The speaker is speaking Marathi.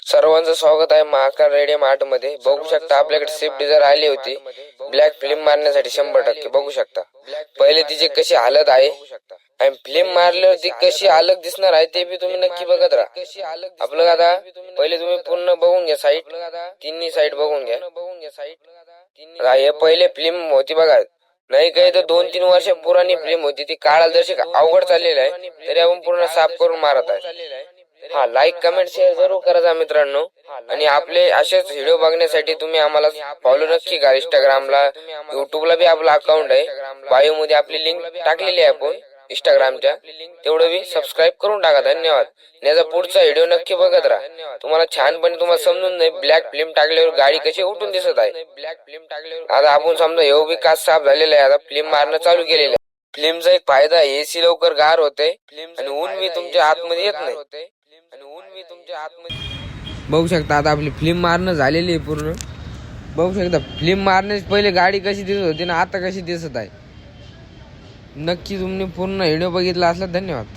सर्वांचं स्वागत आहे महाकाल रेडियम आर्ट मध्ये। बघू शकता आपल्याकडे स्विफ्ट डिझायर आली होती ब्लॅक फिल्म मारण्यासाठी 100%। बघू शकता पहिले तिची कशी हालत आहे आणि फिल्म मारल्यावर ती कशी अलग दिसणार आहे ते बी तुम्ही नक्की बघत राहा। आपलं आता पहिले तुम्ही पूर्ण बघून घ्या साईड, तिन्ही साईड बघून घ्या। हे पहिले फिल्म होती बघा, नाही काही तर 2-3 वर्ष पुराणी फिल्म होती, ती काळाला जशी अवघड चाललेली आहे तरी आपण पूर्ण साफ करून मारत आहे। हा, लाईक कमेंट शेअर जरूर करा मित्रांनो। आणि आपले असेच व्हिडिओ बघण्यासाठी तुम्ही आम्हाला फॉलो नक्की करा। इंस्टाग्रामला, युट्यूबला बी आपला अकाउंट आहे, बायो मध्ये आपली लिंक टाकलेली आहे आपण इंस्टाग्रामच्या, तेवढं बी सबस्क्राईब करून टाका। धन्यवाद। याचा पुढचा व्हिडिओ नक्की बघत राहा, तुम्हाला छानपणे तुम्हाला समजून जाईल ब्लॅक फिल्म टाकल्यावर गाडी कशी उठून दिसत आहे। आता आपण समजा हे बी काच साफ झालेला आहे, आता फिल्म मारणं चालू केलेलं आहे। फिल्मचा एक फायदा, एसी लवकर गार होते आणि ऊन बी तुमच्या आतमध्ये येत नाही। बघू शकता आता आपली फिल्म मारणं झालेली आहे पूर्ण। बघू शकता फिल्म मारण्याची पहिले गाडी कशी दिसत होती ना आता कशी दिसत आहे। नक्की तुम्ही पूर्ण व्हिडिओ बघितला असला धन्यवाद।